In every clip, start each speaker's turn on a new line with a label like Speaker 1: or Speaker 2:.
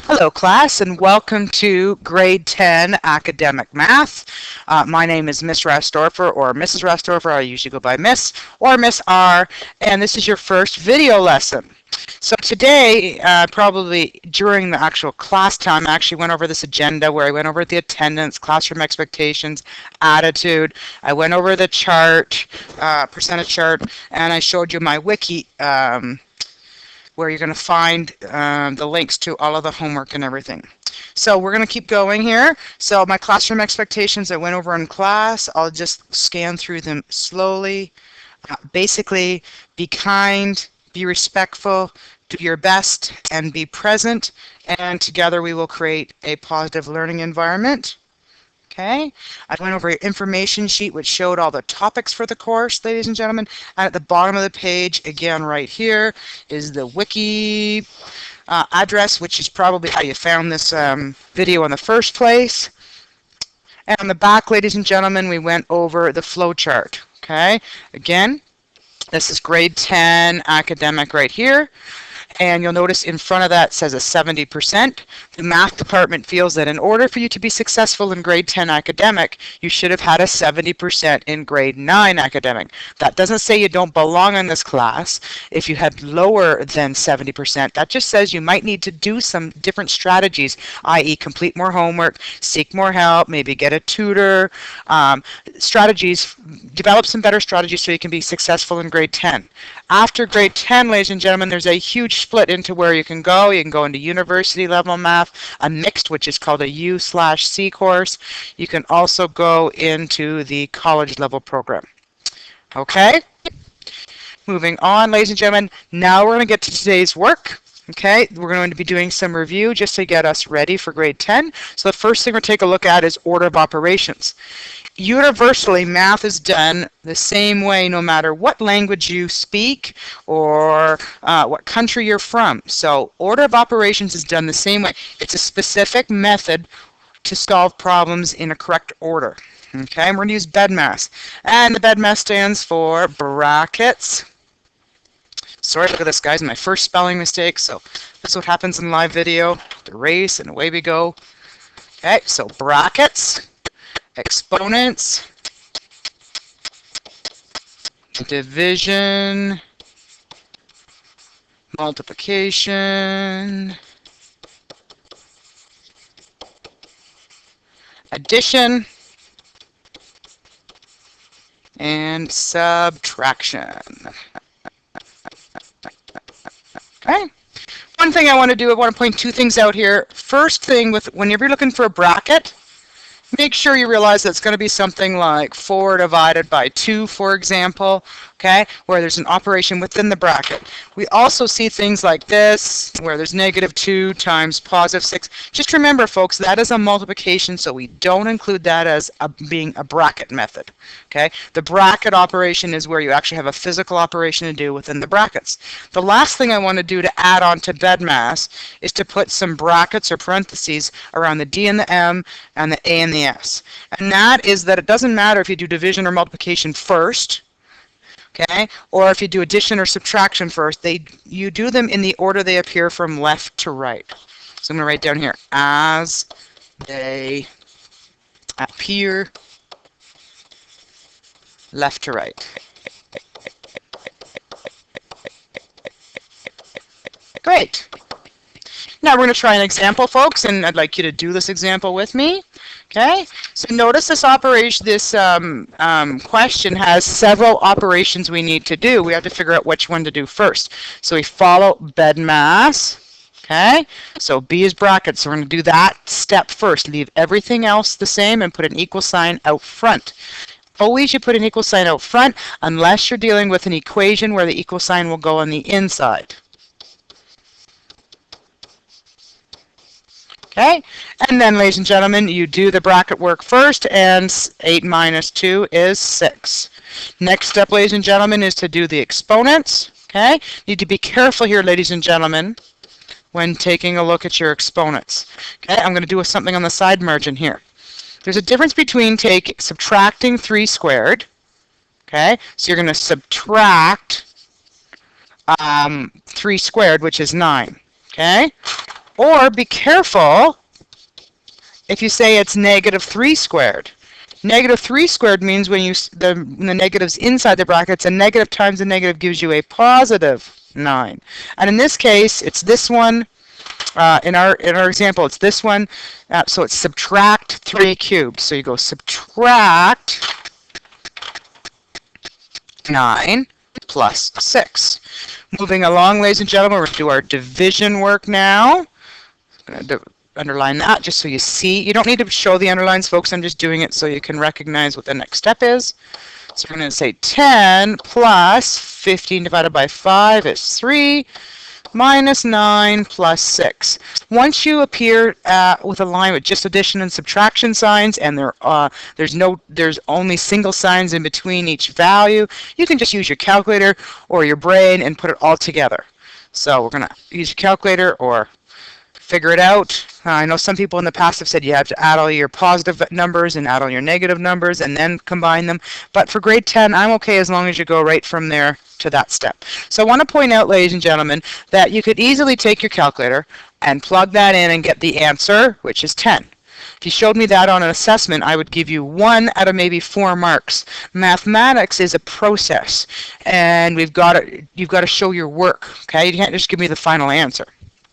Speaker 1: Hello, class, and welcome to Grade 10 Academic Math. My name is Miss Rastorfer, or Mrs. Rastorfer. I usually go by Miss or Miss R, and this is your first video lesson. So today, probably during the actual class time, I actually went over this agenda where I went over the attendance, classroom expectations, attitude. I went over the chart, percentage chart, and I showed you my wiki, where you're going to find the links to all of the homework and everything. So we're going to keep going here. So my classroom expectations I went over in class, I'll just scan through them slowly. Basically, be kind, be respectful, do your best, and be present. And together we will create a positive learning environment. Okay, I went over your information sheet which showed all the topics for the course, ladies and gentlemen. And at the bottom of the page, again right here, is the wiki address, which is probably how you found this video in the first place. And on the back, ladies and gentlemen, we went over the flow chart. Okay, again, this is grade 10 academic right here. And you'll notice in front of that says a 70%. The math department feels that in order for you to be successful in grade 10 academic, you should have had a 70% in grade 9 academic. That doesn't say you don't belong in this class if you had lower than 70%. That just says you might need to do some different strategies, i.e. complete more homework, seek more help, maybe get a tutor, strategies, develop some better strategies so you can be successful in grade 10. After grade 10, ladies and gentlemen, there's a huge split into where you can go. You can go into university level math, a mixed, which is called a U/C course. You can also go into the college level program. Okay? Moving on, ladies and gentlemen, now we're going to get to today's work. Okay, we're going to be doing some review just to get us ready for grade 10. So the first thing we're going to take a look at is order of operations. Universally, math is done the same way no matter what language you speak or what country you're from. So order of operations is done the same way. It's a specific method to solve problems in a correct order. Okay, and we're going to use BEDMAS. And the BEDMAS stands for brackets. Sorry, look at this, guys. My first spelling mistake. So that's what happens in live video. Erase, and away we go. Okay, so brackets, exponents, division, multiplication, addition, and subtraction. Okay. One thing I want to do, I want to point two things out here. First thing, whenever you're looking for a bracket, make sure you realize that it's going to be something like 4 divided by 2, for example, okay, where there's an operation within the bracket. We also see things like this, where there's -2 times +6. Just remember, folks, that is a multiplication, so we don't include that as being a bracket method, okay? The bracket operation is where you actually have a physical operation to do within the brackets. The last thing I want to do to add on to BEDMAS is to put some brackets or parentheses around the D and the M and the A and the S. And that is that it doesn't matter if you do division or multiplication first, okay, or if you do addition or subtraction first. You do them in the order they appear from left to right. So I'm going to write down here, as they appear left to right. Great. Now we're going to try an example, folks, and I'd like you to do this example with me. Okay, so notice this operation, this question has several operations we need to do. We have to figure out which one to do first. So we follow BEDMAS. Okay, so B is brackets, so we're going to do that step first. Leave everything else the same and put an equal sign out front. Always you put an equal sign out front unless you're dealing with an equation where the equal sign will go on the inside. Okay, and then, ladies and gentlemen, you do the bracket work first, and 8 minus 2 is 6. Next step, ladies and gentlemen, is to do the exponents. Okay, need to be careful here, ladies and gentlemen, when taking a look at your exponents. Okay, I'm going to do something on the side margin here. There's a difference between subtracting 3 squared. Okay, so you're going to subtract 3 squared, which is 9. Okay. Or be careful if you say it's negative 3 squared. Negative 3 squared means when the negative's inside the brackets, a negative times a negative gives you a positive 9. And in this case, it's this one. In our example, it's this one. So it's subtract 3 cubed. So you go subtract 9 plus 6. Moving along, ladies and gentlemen, we're going to do our division work now. I'm going to underline that just so you see. You don't need to show the underlines, folks. I'm just doing it so you can recognize what the next step is. So we're going to say 10 plus 15 divided by 5 is 3 minus 9 plus 6. Once you appear with a line with just addition and subtraction signs, and there's only single signs in between each value, you can just use your calculator or your brain and put it all together. So we're going to use your calculator or figure it out. I know some people in the past have said you have to add all your positive numbers and add all your negative numbers and then combine them. But for grade 10, I'm okay as long as you go right from there to that step. So I want to point out, ladies and gentlemen, that you could easily take your calculator and plug that in and get the answer, which is 10. If you showed me that on an assessment, I would give you 1 out of maybe 4 marks. Mathematics is a process, and you've got to show your work. Okay, you can't just give me the final answer.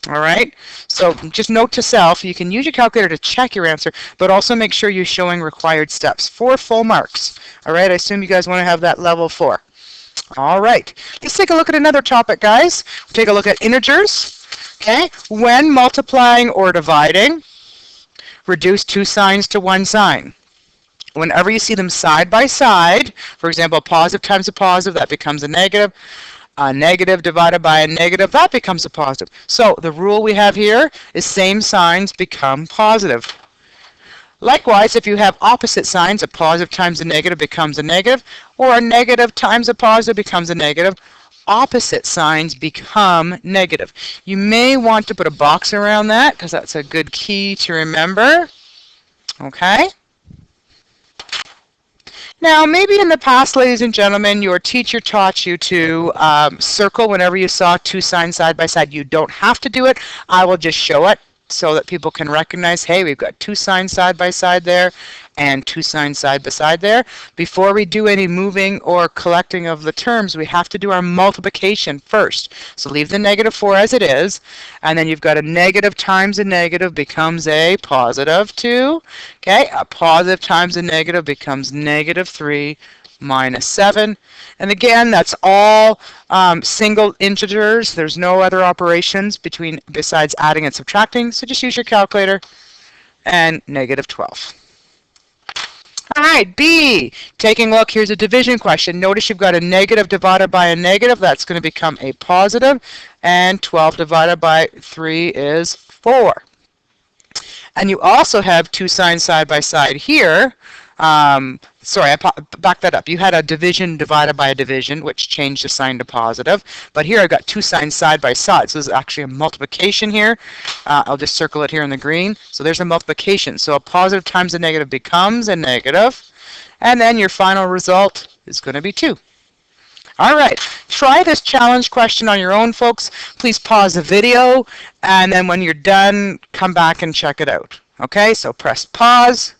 Speaker 1: All right, so just note to self, you can use your calculator to check your answer, but also make sure you're showing required steps. 4 full marks. All right, I assume you guys want to have that level 4. All right, let's take a look at another topic, guys. We'll take a look at integers. Okay, when multiplying or dividing, reduce 2 signs to 1 sign. Whenever you see them side by side, for example, a positive times a positive, that becomes a negative. A negative divided by a negative, that becomes a positive. So the rule we have here is same signs become positive. Likewise, if you have opposite signs, a positive times a negative becomes a negative, or a negative times a positive becomes a negative, opposite signs become negative. You may want to put a box around that because that's a good key to remember. Okay? Now, maybe in the past, ladies and gentlemen, your teacher taught you to circle whenever you saw 2 signs side by side. You don't have to do it. I will just show it so that people can recognize, hey, we've got 2 signs side by side there and 2 signs side by side there. Before we do any moving or collecting of the terms, we have to do our multiplication first. So leave the negative 4 as it is, and then you've got a negative times a negative becomes a positive 2. Okay, a positive times a negative becomes negative 3 minus 7. And again, that's all single integers. There's no other operations besides adding and subtracting. So just use your calculator and negative 12. All right, B. Taking a look, here's a division question. Notice you've got a negative divided by a negative. That's going to become a positive. And 12 divided by 3 is 4. And you also have 2 signs side by side here. Sorry, I backed that up. You had a division divided by a division, which changed the sign to positive. But here I've got 2 signs side by side. So this is actually a multiplication here. I'll just circle it here in the green. So there's a multiplication. So a positive times a negative becomes a negative. And then your final result is going to be 2. All right, try this challenge question on your own, folks. Please pause the video, and then when you're done, come back and check it out. Okay, so press pause.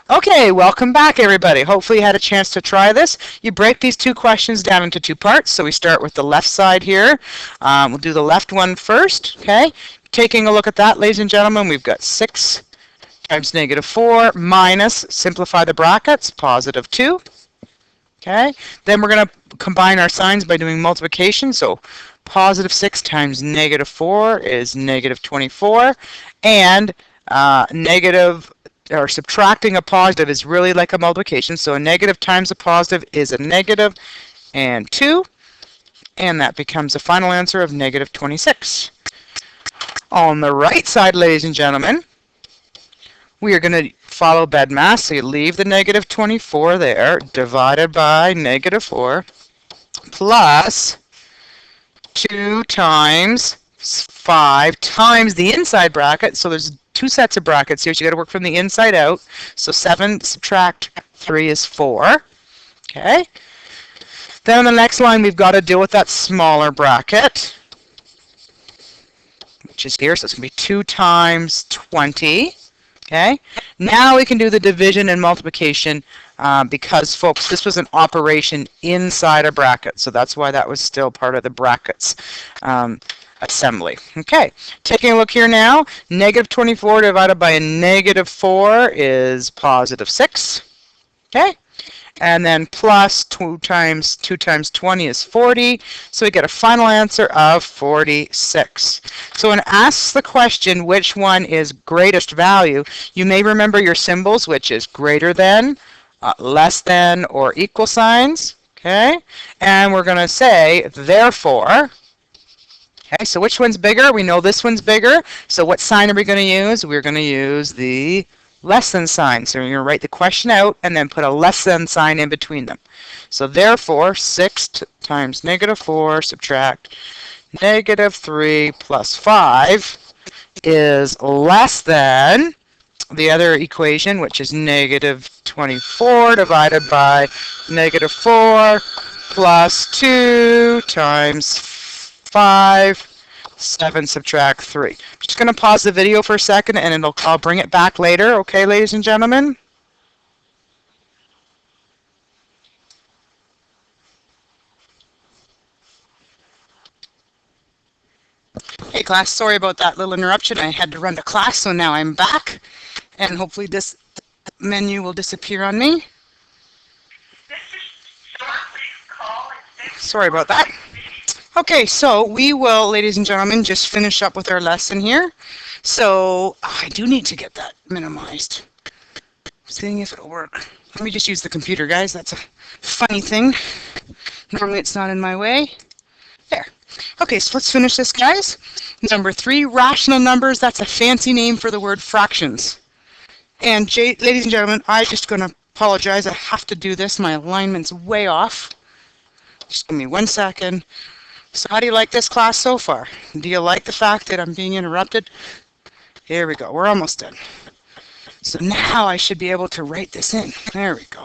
Speaker 1: Okay, welcome back, everybody. Hopefully you had a chance to try this. You break these 2 questions down into 2 parts. So we start with the left side here. We'll do the left one first, okay? Taking a look at that, ladies and gentlemen, we've got 6 times negative 4 minus, simplify the brackets, positive 2. Okay, then we're going to combine our signs by doing multiplication. So positive 6 times negative 4 is negative 24. And subtracting a positive is really like a multiplication. So a negative times a positive is a negative and 2. And that becomes a final answer of negative 26. On the right side, ladies and gentlemen, we are going to follow BEDMAS. So you leave the negative 24 there, divided by negative 4, plus 2 times 5 times the inside bracket. So there's 2 sets of brackets here, so you got to work from the inside out. So 7 subtract 3 is 4. Okay. Then on the next line, we've got to deal with that smaller bracket. is here, so it's going to be 2 times 20. Okay, now we can do the division and multiplication because, folks, this was an operation inside a bracket, so that's why that was still part of the brackets assembly. Okay, taking a look here now, negative 24 divided by a negative 4 is positive 6. Okay, and then plus 2 times 20 is 40, so we get a final answer of 46. So when it asks the question which one is greatest value, you may remember your symbols, which is greater than, less than, or equal signs. Okay, and we're going to say therefore. Okay, so which one's bigger? We know this one's bigger, so what sign are we going to use? We're going to use the less than sign. So you're going to write the question out and then put a less than sign in between them. So therefore, 6 times negative 4 subtract negative 3 plus 5 is less than the other equation, which is negative 24 divided by negative 4 plus 2 times 5, 7 subtract 3. I'm just going to pause the video for a second and I'll bring it back later. Okay, ladies and gentlemen? Hey class, sorry about that little interruption. I had to run to class, so now I'm back. And hopefully this menu will disappear on me. Sorry about that. Okay, so we will, ladies and gentlemen, just finish up with our lesson here. So I do need to get that minimized. Seeing if it'll work. Let me just use the computer, guys. That's a funny thing. Normally it's not in my way. There. Okay, so let's finish this, guys. Number 3, rational numbers. That's a fancy name for the word fractions. And ladies and gentlemen, I'm just going to apologize. I have to do this. My alignment's way off. Just give me 1 second. So how do you like this class so far? Do you like the fact that I'm being interrupted? Here we go. We're almost done. So now I should be able to write this in. There we go.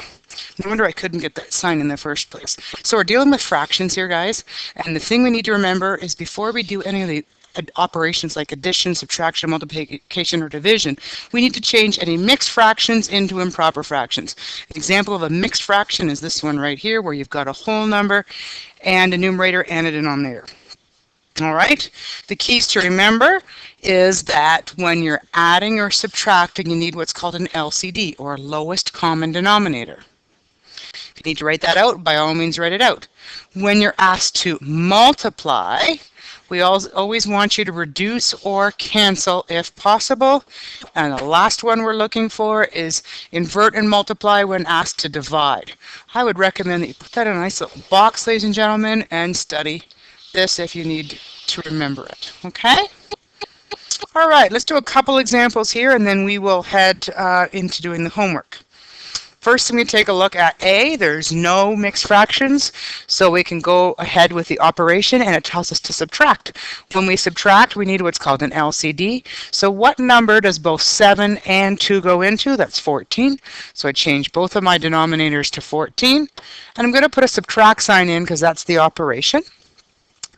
Speaker 1: No wonder I couldn't get that sign in the first place. So we're dealing with fractions here, guys. And the thing we need to remember is before we do any of the operations like addition, subtraction, multiplication, or division, we need to change any mixed fractions into improper fractions. An example of a mixed fraction is this one right here, where you've got a whole number and a numerator and a denominator. All right, the keys to remember is that when you're adding or subtracting, you need what's called an LCD, or lowest common denominator. If you need to write that out, by all means write it out. When you're asked to multiply, we always want you to reduce or cancel if possible. And the last one we're looking for is invert and multiply when asked to divide. I would recommend that you put that in a nice little box, ladies and gentlemen, and study this if you need to remember it. Okay? All right, let's do a couple examples here and then we will head into doing the homework. First, I'm going to take a look at A. There's no mixed fractions, so we can go ahead with the operation, and it tells us to subtract. When we subtract, we need what's called an LCD. So what number does both 7 and 2 go into? That's 14. So I change both of my denominators to 14. And I'm going to put a subtract sign in because that's the operation.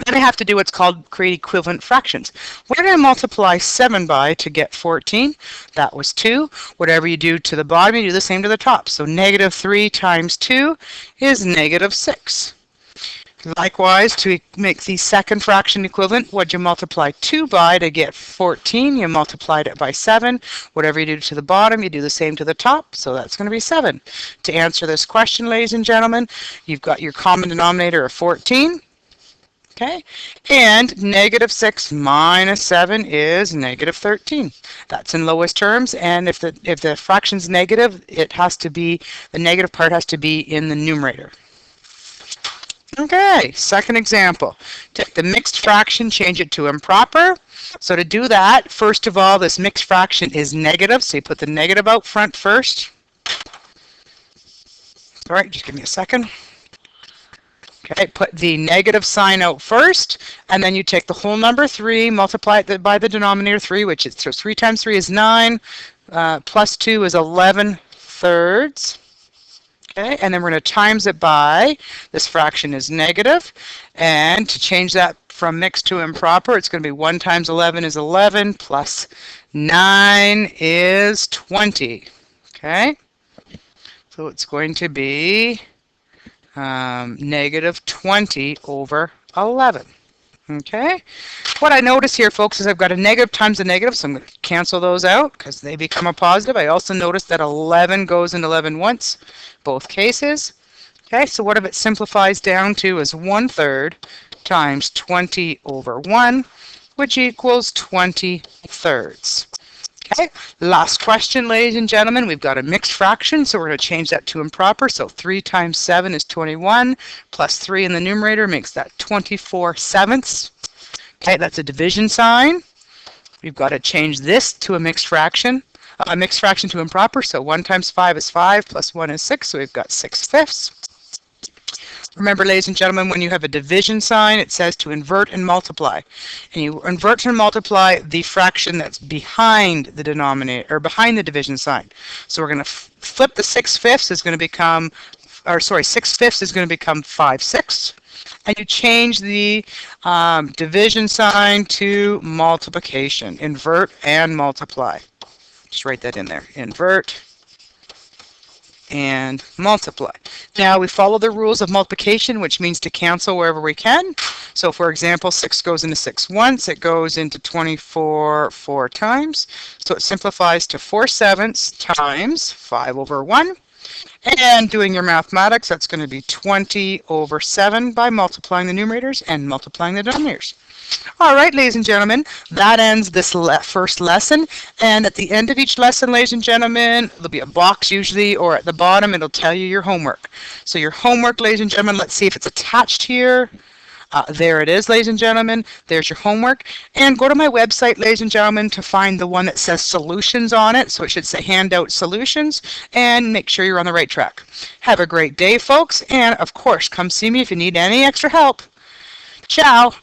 Speaker 1: Then I have to do what's called create equivalent fractions. What did I multiply 7 by to get 14? That was 2. Whatever you do to the bottom, you do the same to the top. So negative 3 times 2 is negative 6. Likewise, to make the second fraction equivalent, what'd you multiply 2 by to get 14? You multiplied it by 7. Whatever you do to the bottom, you do the same to the top. So that's going to be 7. To answer this question, ladies and gentlemen, you've got your common denominator of 14. Okay, and negative 6 minus 7 is negative 13. That's in lowest terms, and if the fraction's negative, it has to be, the negative part has to be in the numerator. Okay, second example. Take the mixed fraction, change it to improper. So to do that, first of all, this mixed fraction is negative, so you put the negative out front first. All right, just give me a second. Okay, put the negative sign out first, and then you take the whole number 3, multiply it by the denominator 3, which is, so 3 times 3 is 9, plus 2 is 11 thirds. Okay, and then we're going to times it by, this fraction is negative, and to change that from mixed to improper, it's going to be 1 times 11 is 11 plus 9 is 20. Okay? So it's going to be negative 20 over 11. Okay? What I notice here, folks, is I've got a negative times a negative, so I'm going to cancel those out because they become a positive. I also notice that 11 goes into 11 once, both cases. Okay, so what if it simplifies down to is 1/3 times 20 over 1, which equals 20 thirds. Okay, last question, ladies and gentlemen. We've got a mixed fraction, so we're going to change that to improper. So 3 times 7 is 21, plus 3 in the numerator makes that 24/7. Okay, that's a division sign. We've got to change this to a mixed fraction to improper. So 1 times 5 is 5, plus 1 is 6, so we've got 6/5. Remember, ladies and gentlemen, when you have a division sign, it says to invert and multiply. And you invert and multiply the fraction that's behind the denominator, or behind the division sign. So we're going to flip the 6/5 is going to become, 6/5 is going to become 5/6. And you change the division sign to multiplication. Invert and multiply. Just write that in there. Invert and multiply. Now we follow the rules of multiplication, which means to cancel wherever we can. So for example, 6 goes into 6 once, it goes into 24 4 times. So it simplifies to 4/7 times 5 over 1. And doing your mathematics, that's going to be 20 over 7 by multiplying the numerators and multiplying the denominators. All right, ladies and gentlemen, that ends this first lesson. And at the end of each lesson, ladies and gentlemen, there'll be a box usually, or at the bottom, it'll tell you your homework. So your homework, ladies and gentlemen, let's see if it's attached here. There it is, ladies and gentlemen. There's your homework. And go to my website, ladies and gentlemen, to find the one that says solutions on it. So it should say handout solutions, and make sure you're on the right track. Have a great day, folks. And of course, come see me if you need any extra help. Ciao.